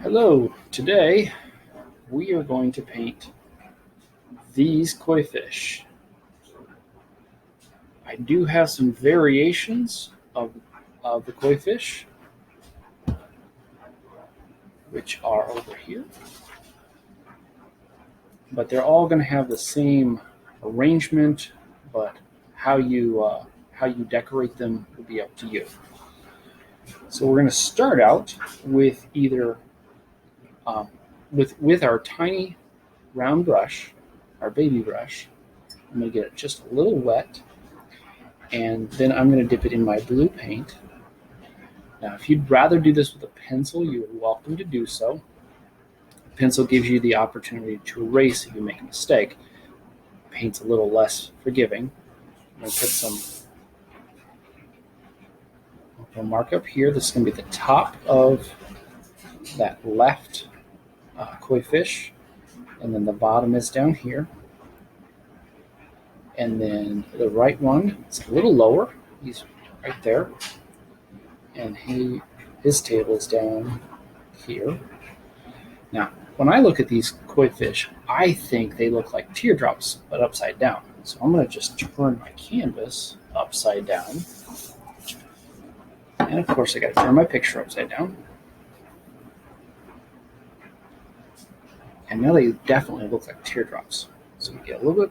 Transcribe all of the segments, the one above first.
Hello, today we are going to paint these koi fish. I do have some variations of the koi fish, which are over here, but they're all going to have the same arrangement, but how you decorate them will be up to you. So we're going to start out with either with our tiny round brush, our baby brush. I'm going to get it just a little wet, and then I'm going to dip it in my blue paint. Now, if you'd rather do this with a pencil, you are welcome to do so. A pencil gives you the opportunity to erase if you make a mistake. Paint's a little less forgiving. I'm going to put some mark up here. This is going to be the top of that left koi fish, and then the bottom is down here. And then the right one is a little lower. He's right there. And his tail is down here. Now, when I look at these koi fish, I think they look like teardrops, but upside down. So I'm going to just turn my canvas upside down. And of course, I got to turn my picture upside down. And now they definitely look like teardrops. So you get a little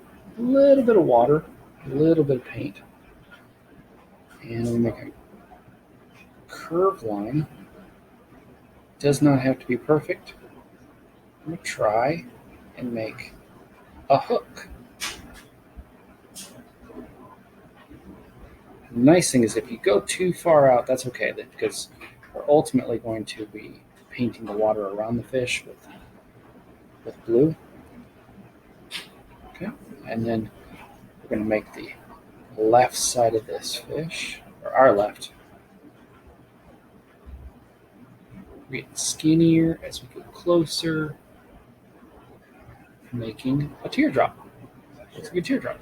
bit of water, a little bit of paint, and we make a curved line. Does not have to be perfect. I'm going to try and make a hook. The nice thing is if you go too far out, that's okay, because we're ultimately going to be painting the water around the fish with blue. Okay, and then we're going to make the left side of this fish, or our left, get skinnier as we go closer, making a teardrop. Looks like a teardrop.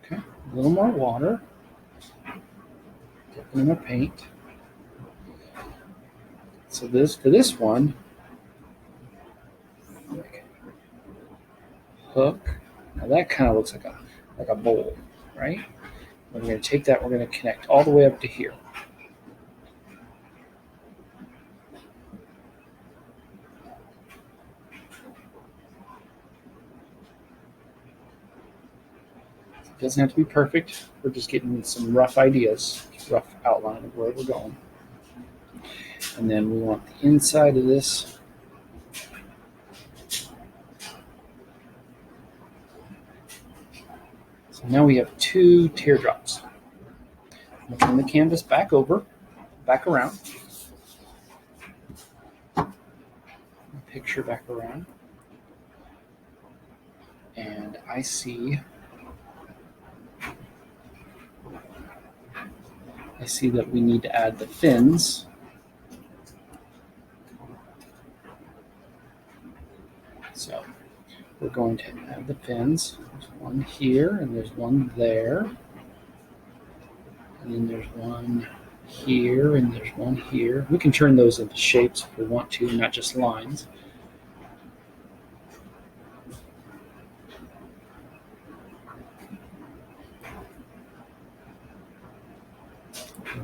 Okay, a little more water. Dipping in the paint. So for this one, hook. Now that kind of looks like a bowl, right? We're going to take that. We're going to connect all the way up to here. It doesn't have to be perfect. We're just getting some rough ideas, rough outline of where we're going. And then we want the inside of this. So now we have two teardrops. I'm going to turn the canvas back around. Picture back around. And I see that we need to add the fins. So we're going to add the fins. There's one here, and there's one there. And then there's one here, and there's one here. We can turn those into shapes if we want to, not just lines.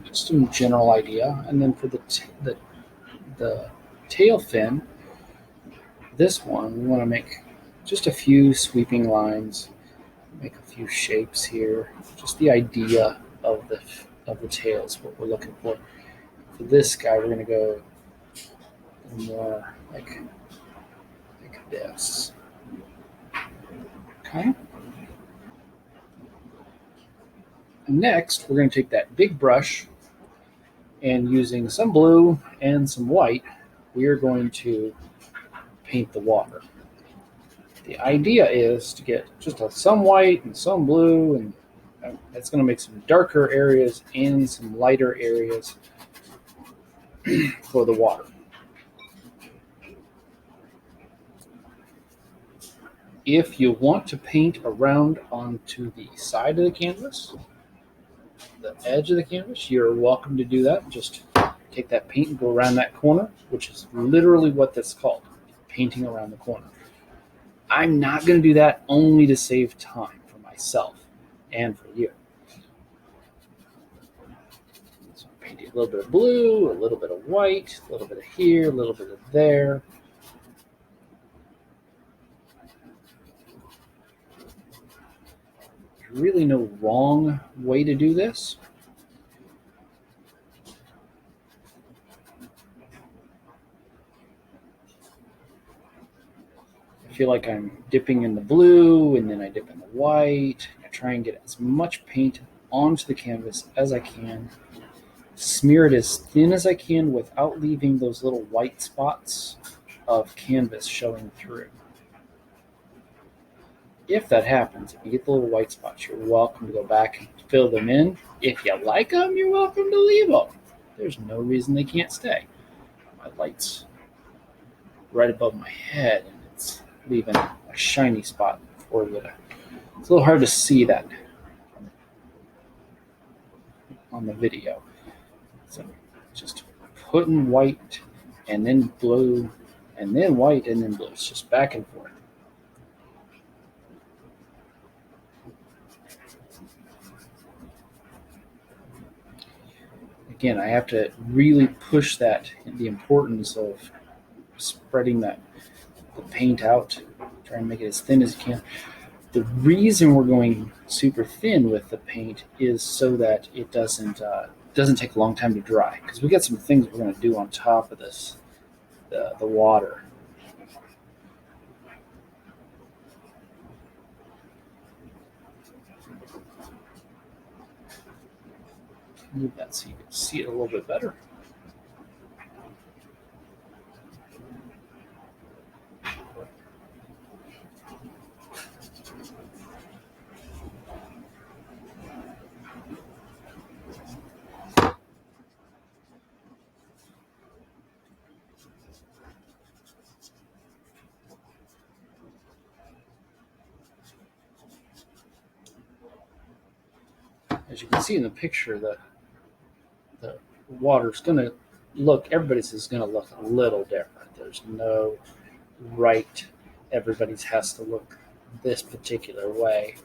Just some general idea. And then for the tail fin, this one, we want to make just a few sweeping lines, make a few shapes here. Just the idea of the tail is what we're looking for. For this guy, we're going to go more like this. Okay. Next, we're going to take that big brush, and using some blue and some white, we are going to paint the water. The idea is to get just some white and some blue, and that's going to make some darker areas and some lighter areas for the water. If you want to paint around onto the side of the canvas, the edge of the canvas, you're welcome to do that. Just take that paint and go around that corner, which is literally what that's called, painting around the corner. I'm not going to do that only to save time for myself and for you. So I'm painting a little bit of blue, a little bit of white, a little bit of here, a little bit of there. There's really no wrong way to do this. I feel like I'm dipping in the blue and then I dip in the white. I try and get as much paint onto the canvas as I can. Smear it as thin as I can without leaving those little white spots of canvas showing through. If that happens, if you get the little white spots, you're welcome to go back and fill them in. If you like them, you're welcome to leave them. There's no reason they can't stay. My light's right above my head and it's leaving a shiny spot for you. It's a little hard to see that on the video. So just putting white and then blue and then white and then blue. It's just back and forth. Again, I have to really push the importance of spreading the paint out, try and make it as thin as you can. The reason we're going super thin with the paint is so that it doesn't take a long time to dry, because we got some things we're going to do on top of this, the water. Move that so you can see it a little bit better. As you can see in the picture, the water's going to look, everybody's is going to look a little different. There's no right, everybody's has to look this particular way.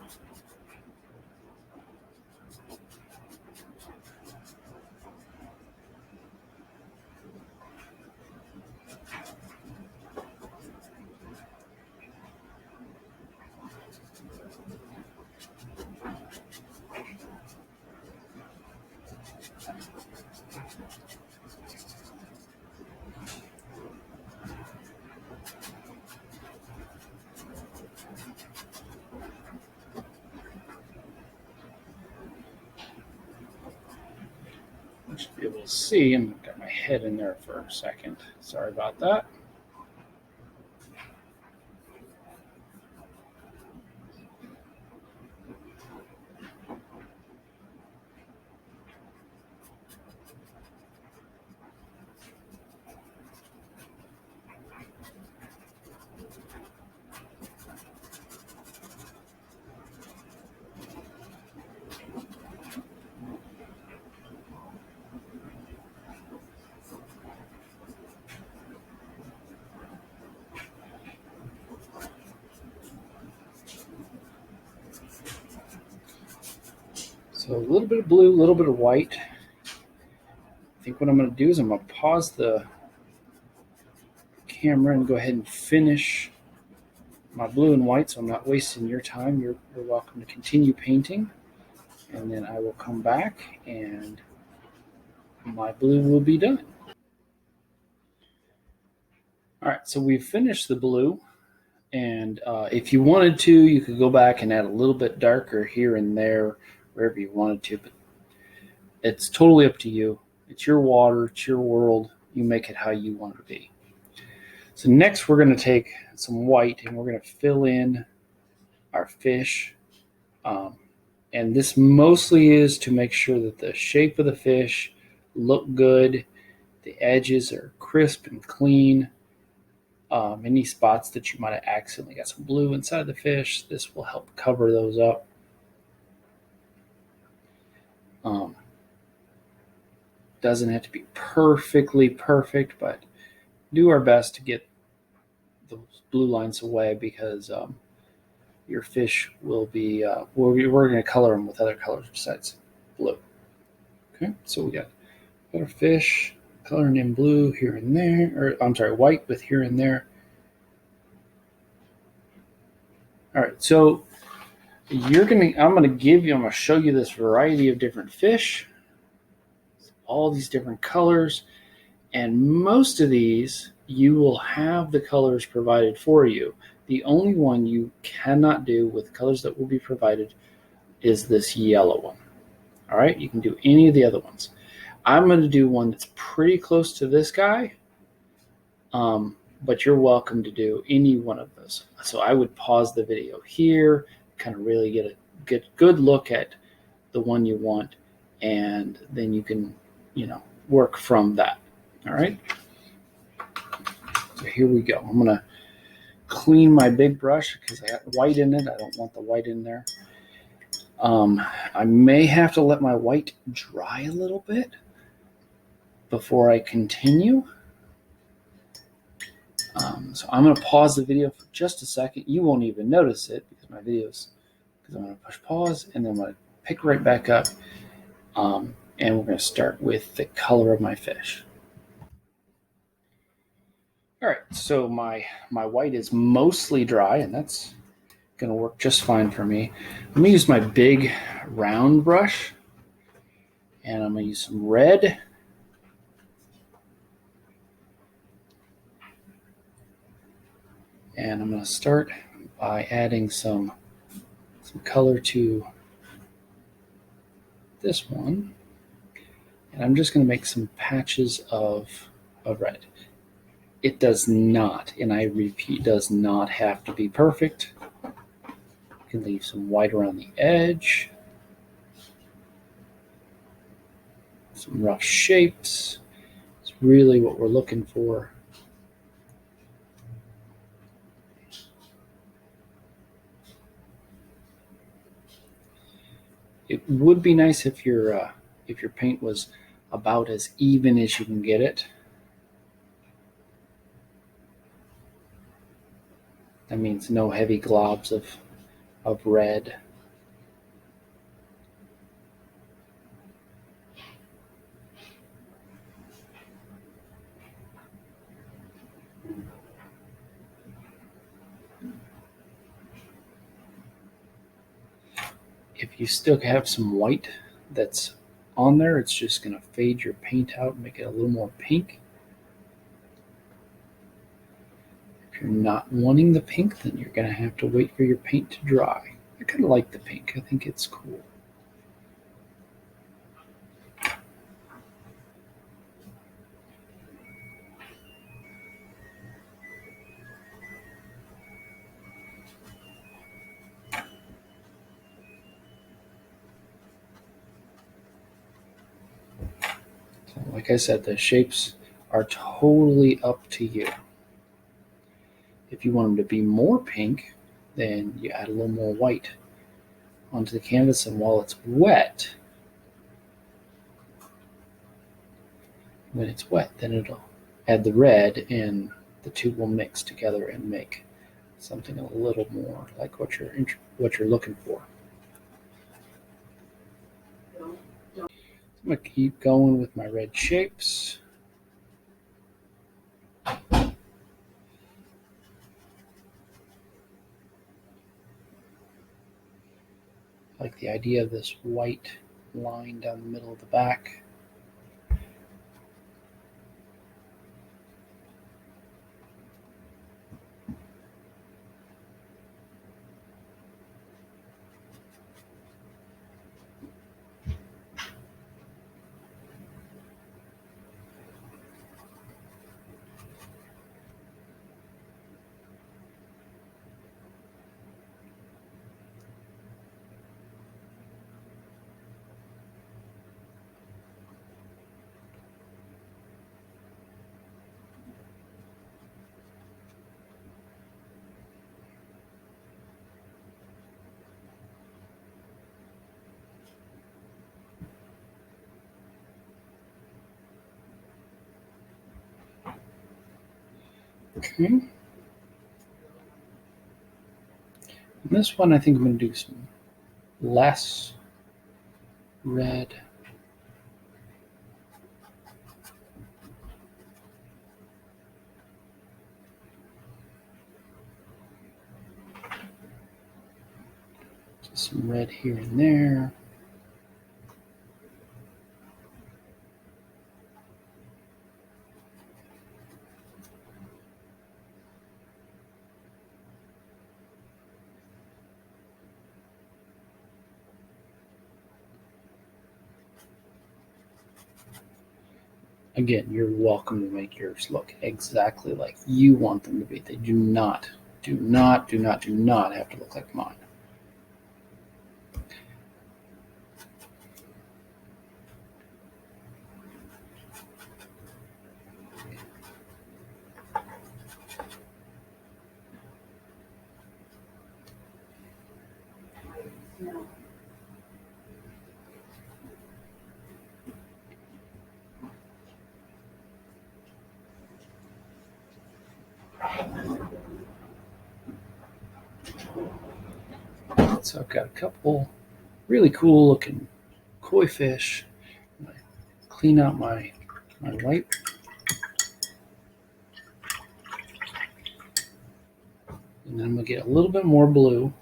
You should be able to see. I've got my head in there for a second. Sorry about that. So a little bit of blue, a little bit of white. I think what I'm going to do is I'm going to pause the camera and go ahead and finish my blue and white so I'm not wasting your time. You're welcome to continue painting, and then I will come back and my blue will be done. All right, so we've finished the blue, and if you wanted to, you could go back and add a little bit darker here and there, wherever you wanted to, but it's totally up to you. It's your water, it's your world. You make it how you want it to be. So next we're going to take some white and we're going to fill in our fish. And this mostly is to make sure that the shape of the fish look good. The edges are crisp and clean. Any spots that you might have accidentally got some blue inside the fish, this will help cover those up. doesn't have to be perfectly perfect, but do our best to get those blue lines away because your fish will be, we're going to color them with other colors besides blue. Okay, so we got our fish coloring in blue here and there, or I'm sorry, white with here and there. All right, so I'm gonna show you this variety of different fish, all these different colors, and most of these you will have the colors provided for you. The only one you cannot do with colors that will be provided is this yellow one. All right, you can do any of the other ones. I'm going to do one that's pretty close to this guy, but you're welcome to do any one of those. So I would pause the video here, kind of really get a good look at the one you want, and then you can, work from that. All right. So here we go. I'm going to clean my big brush because I got white in it. I don't want the white in there. I may have to let my white dry a little bit before I continue. So I'm going to pause the video for just a second. You won't even notice it because my video's, because I'm going to push pause and then I'm going to pick right back up. And we're going to start with the color of my fish. All right, so my white is mostly dry, and that's going to work just fine for me. I'm going to use my big round brush, and I'm going to use some red. And I'm going to start by adding some color to this one. And I'm just going to make some patches of red. It does not, and I repeat, does not have to be perfect. You can leave some white around the edge. Some rough shapes. It's really what we're looking for. It would be nice if your paint was about as even as you can get it. That means no heavy globs of red. If you still have some white that's on there, it's just going to fade your paint out and make it a little more pink. If you're not wanting the pink, then you're going to have to wait for your paint to dry. I kind of like the pink. I think it's cool. So like I said, the shapes are totally up to you. If you want them to be more pink, then you add a little more white onto the canvas, and while it's wet, when it's wet, then it'll add the red, and the two will mix together and make something a little more like what you're looking for. I'm going to keep going with my red shapes. I like the idea of this white line down the middle of the back. Okay. And this one, I think I'm going to do some less red. Just some red here and there. Again, you're welcome to make yours look exactly like you want them to be. They do not have to look like mine. So I've got a couple really cool looking koi fish. I clean out my white. And then I'm going to get a little bit more blue.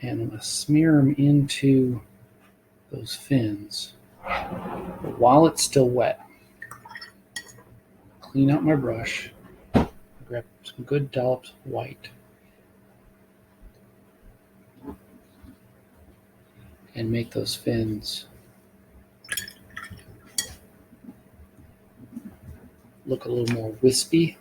And I'm going to smear them into those fins. But while it's still wet, clean out my brush. Grab some good dollops of white. And make those fins look a little more wispy.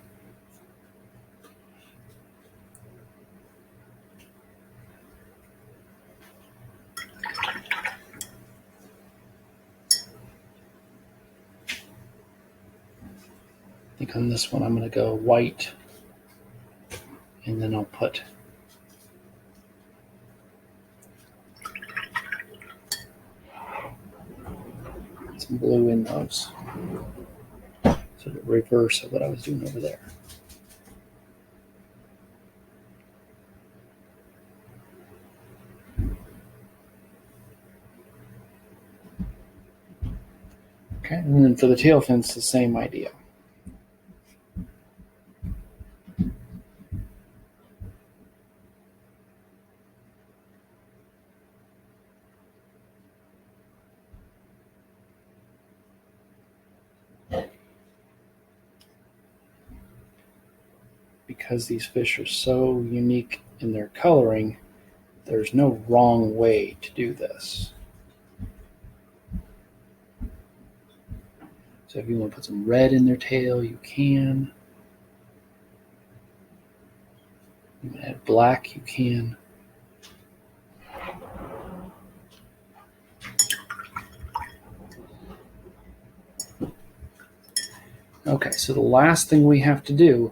I think on this one I'm going to go white, and then I'll put some blue in those. So the reverse of what I was doing over there. Okay, and then for the tail fins, the same idea. Because these fish are so unique in their coloring, there's no wrong way to do this. So if you want to put some red in their tail, you can. You want to add black, you can. Okay, so the last thing we have to do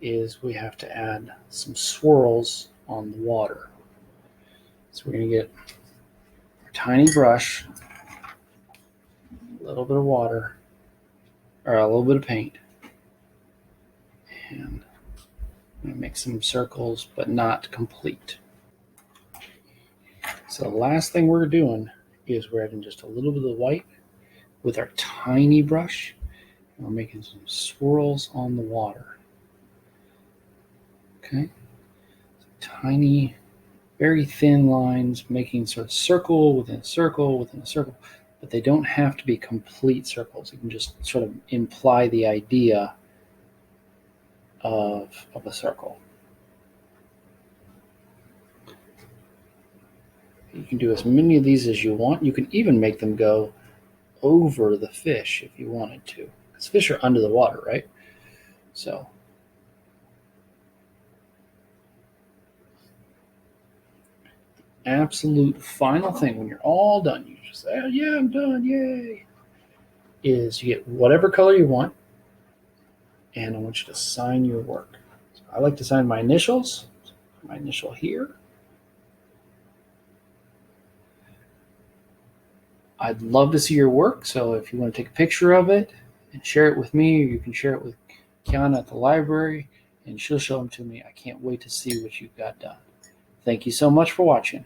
is we have to add some swirls on the water. So we're going to get our tiny brush, a little bit of water, or a little bit of paint, and I'm going to make some circles, but not complete. So the last thing we're doing is we're adding just a little bit of white with our tiny brush. And we're making some swirls on the water. Okay, so tiny, very thin lines, making sort of circle within a circle within a circle, but they don't have to be complete circles. You can just sort of imply the idea of a circle. You can do as many of these as you want. You can even make them go over the fish if you wanted to, because fish are under the water, right? So absolute final thing when you're all done, you just say, oh, yeah, I'm done, yay, is you get whatever color you want, and I want you to sign your work. So I like to sign my initials, my initial here. I'd love to see your work, so if you want to take a picture of it and share it with me, or you can share it with Kiana at the library, and she'll show them to me. I can't wait to see what you've got done. Thank you so much for watching.